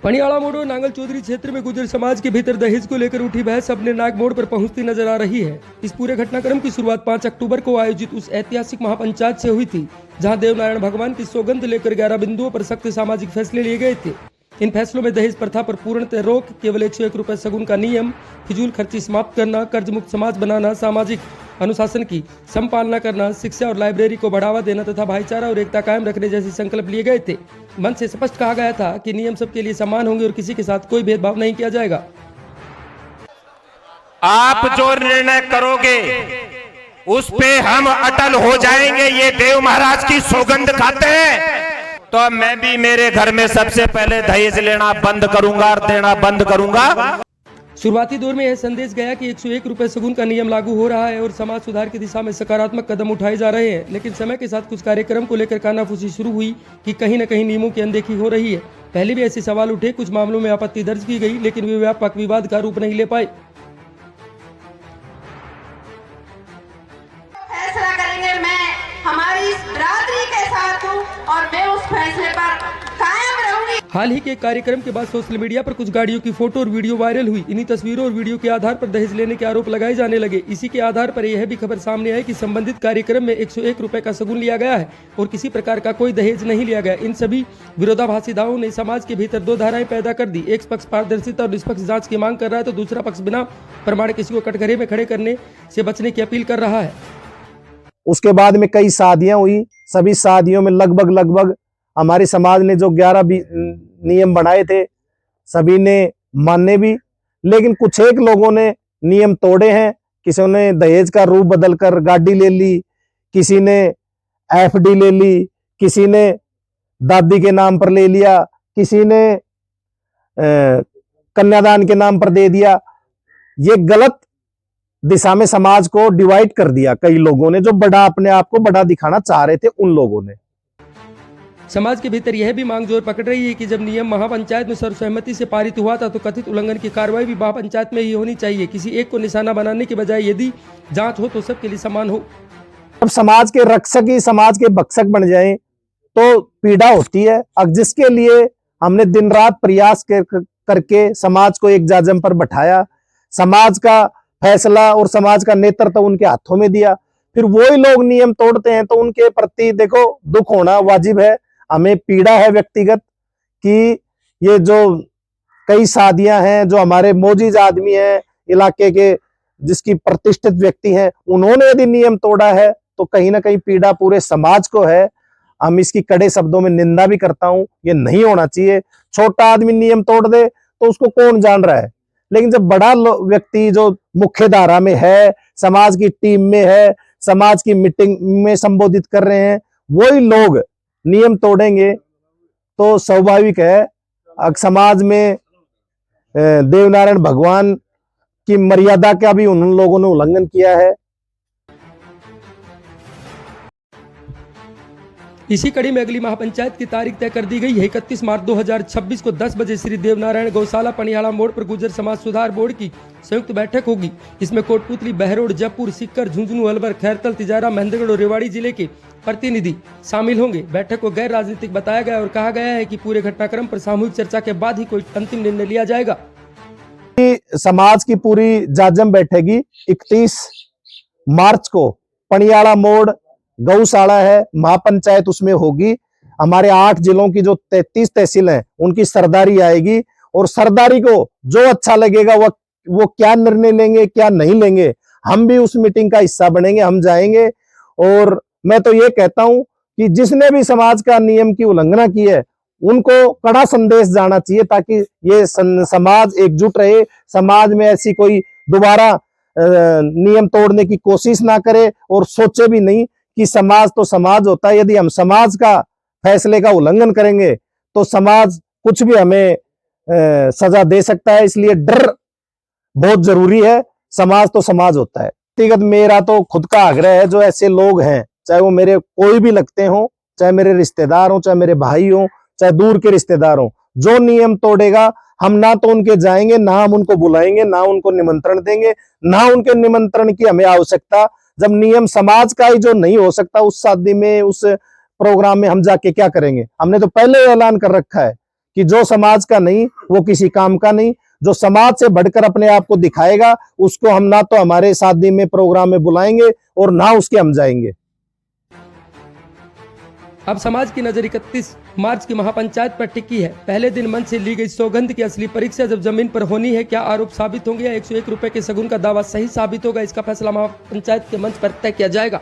पनियाड़ा मोड़ और नांगल चौधरी क्षेत्र में गुर्जर समाज के भीतर दहेज को लेकर उठी बहस अपने नाग मोड़ पर पहुंचती नजर आ रही है। इस पूरे घटनाक्रम की शुरुआत 5 अक्टूबर को आयोजित उस ऐतिहासिक महापंचायत से हुई थी, जहां देवनारायण भगवान की सौगंध लेकर 11 बिंदुओं पर सख्त सामाजिक फैसले लिए गए थे। इन फैसलों में दहेज प्रथा पर पूर्णतः रोक, केवल 101 रुपए सगुन का नियम, फिजूल खर्ची समाप्त करना, कर्ज मुक्त समाज बनाना, सामाजिक अनुशासन की संपालना करना, शिक्षा और लाइब्रेरी को बढ़ावा देना तथा भाईचारा और एकता कायम रखने जैसे संकल्प लिए गए थे। मंच से स्पष्ट कहा गया था कि नियम सबके लिए समान होंगे और किसी के साथ कोई भेदभाव नहीं किया जाएगा। आप जो निर्णय करोगे उस पे हम अटल हो जाएंगे, ये देव महाराज की सौगंध खाते हैं। तो मैं भी मेरे घर में सबसे पहले दहेज लेना बंद करूंगा और देना बंद करूंगा। शुरुआती दौर में यह संदेश गया कि 101 रुपए सगुन का नियम लागू हो रहा है और समाज सुधार की दिशा में सकारात्मक कदम उठाए जा रहे हैं, लेकिन समय के साथ कुछ कार्यक्रम को लेकर कानाफूसी शुरू हुई कि कहीं न कहीं नियमों की अनदेखी हो रही है। पहले भी ऐसे सवाल उठे, कुछ मामलों में आपत्ति दर्ज की गई, लेकिन वे व्यापक विवाद का रूप नहीं ले पाए। फैसला करेंगे, मैं हमारी बिरादरी के साथ हूँ और मैं उस फैसले पर कायम रहूंगी। हाल ही के कार्यक्रम के बाद सोशल मीडिया पर कुछ गाड़ियों की फोटो और वीडियो वायरल हुई। इन्हीं तस्वीरों और वीडियो के आधार पर दहेज लेने के आरोप लगाए जाने लगे। इसी के आधार पर यह भी खबर सामने आई कि संबंधित कार्यक्रम में 101 रुपए का सगुन लिया गया है और किसी प्रकार का कोई दहेज नहीं लिया गया। इन सभी विरोधाभासी दावों ने समाज के भीतर दो धाराएं पैदा कर दी। एक पक्ष पारदर्शिता और निष्पक्ष जांच की मांग कर रहा है, तो दूसरा पक्ष बिना प्रमाण किसी को कटघरे में खड़े करने से बचने की अपील कर रहा है। उसके बाद में कई शादियां हुई। सभी शादियों में लगभग हमारे समाज ने जो 11 नियम बनाए थे सभी ने माने भी, लेकिन कुछ एक लोगों ने नियम तोड़े हैं। किसी ने दहेज का रूप बदलकर गाड़ी ले ली, किसी ने एफडी ले ली, किसी ने दादी के नाम पर ले लिया, किसी ने कन्यादान के नाम पर दे दिया। ये गलत दिशा में समाज को डिवाइड कर दिया कई लोगों ने, जो बड़ा अपने आप को बड़ा दिखाना चाह रहे थे उन लोगों ने। समाज के भीतर यह भी मांग जोर पकड़ रही है कि जब नियम महापंचायत में सर्वसहमति से पारित हुआ था, तो कथित उल्लंघन की कार्रवाई भी महापंचायत में ही होनी चाहिए। किसी एक को निशाना बनाने के बजाय यदि जांच हो तो सबके लिए समान हो। अब समाज के रक्षक ही समाज के भक्षक बन जाएं तो पीड़ा होती है। अब जिसके लिए हमने दिन रात प्रयास करके समाज को एक जाजम पर बैठाया, समाज का फैसला और समाज का नेतृत्व उनके हाथों में दिया, फिर वही लोग नियम तोड़ते हैं, तो उनके प्रति देखो दुख होना वाजिब है। हमें पीड़ा है व्यक्तिगत कि ये जो कई शादियां हैं, जो हमारे मोजीज आदमी हैं इलाके के, जिसकी प्रतिष्ठित व्यक्ति हैं, उन्होंने यदि नियम तोड़ा है तो कहीं ना कहीं पीड़ा पूरे समाज को है। हम इसकी कड़े शब्दों में निंदा भी करता हूं, ये नहीं होना चाहिए। छोटा आदमी नियम तोड़ दे तो उसको कौन जान रहा है, लेकिन जब बड़ा व्यक्ति जो मुख्य धारा में है, समाज की टीम में है, समाज की मीटिंग में संबोधित कर रहे हैं, वही लोग नियम तोड़ेंगे तो स्वाभाविक है समाज में देवनारायण भगवान की मर्यादा का भी उन लोगों ने उल्लंघन किया है। इसी कड़ी में अगली महापंचायत की तारीख तय कर दी गई है। 31 मार्च 2026 को 10 बजे श्री देवनारायण गौशाला पनियाड़ा मोड़ पर गुर्जर समाज सुधार बोर्ड की संयुक्त बैठक होगी। इसमें कोटपुतली, बहरोड, जयपुर, सिक्कर, झुंझुनू, अलवर, खैरतल, तिजारा, महेंद्रगढ़ और रेवाड़ी जिले के प्रतिनिधि शामिल होंगे। बैठक को गैर राजनीतिक बताया गया और कहा गया है कि पूरे घटनाक्रम पर सामूहिक चर्चा के बाद ही कोई अंतिम निर्णय लिया जाएगा। समाज की पूरी जाजम बैठेगी 31 मार्च को पनियाड़ा मोड़ गौशाला है, महापंचायत उसमें होगी। हमारे 8 जिलों की जो 33 तहसील हैं उनकी सरदारी आएगी और सरदारी को जो अच्छा लगेगा वो क्या निर्णय लेंगे क्या नहीं लेंगे, हम भी उस मीटिंग का हिस्सा बनेंगे, हम जाएंगे। और मैं तो ये कहता हूं कि जिसने भी समाज का नियम की उल्लंघना की है उनको कड़ा संदेश जाना चाहिए, ताकि ये समाज एकजुट रहे, समाज में ऐसी कोई दोबारा नियम तोड़ने की कोशिश ना करे और सोचे भी नहीं कि समाज तो समाज होता है। यदि हम समाज का फैसले का उल्लंघन करेंगे तो समाज कुछ भी हमें सजा दे सकता है, इसलिए डर बहुत जरूरी है। समाज तो समाज होता है। व्यक्तिगत मेरा तो खुद का आग्रह है, जो ऐसे लोग हैं, चाहे वो मेरे कोई भी लगते हो, चाहे मेरे रिश्तेदार हो, चाहे मेरे भाई हो, चाहे दूर के रिश्तेदार हो, जो नियम तोड़ेगा हम ना तो उनके जाएंगे, ना हम उनको बुलाएंगे, ना उनको निमंत्रण देंगे, ना उनके निमंत्रण की हमें आवश्यकता। जब नियम समाज का ही जो नहीं हो सकता, उस शादी में, उस प्रोग्राम में हम जाके क्या करेंगे? हमने तो पहले ऐलान कर रखा है कि जो समाज का नहीं वो किसी काम का नहीं, जो समाज से बढ़कर अपने आप को दिखाएगा उसको हम ना तो हमारे शादी में प्रोग्राम में बुलाएंगे और ना उसके हम जाएंगे। अब समाज की नजर 31 मार्च की महापंचायत पर टिकी है। पहले दिन मंच से ली गई सौगंध की असली परीक्षा जब जमीन पर होनी है। क्या आरोप साबित होंगे या 101 रुपए के सगुन का दावा सही साबित होगा, इसका फैसला महापंचायत के मंच पर तय किया जाएगा।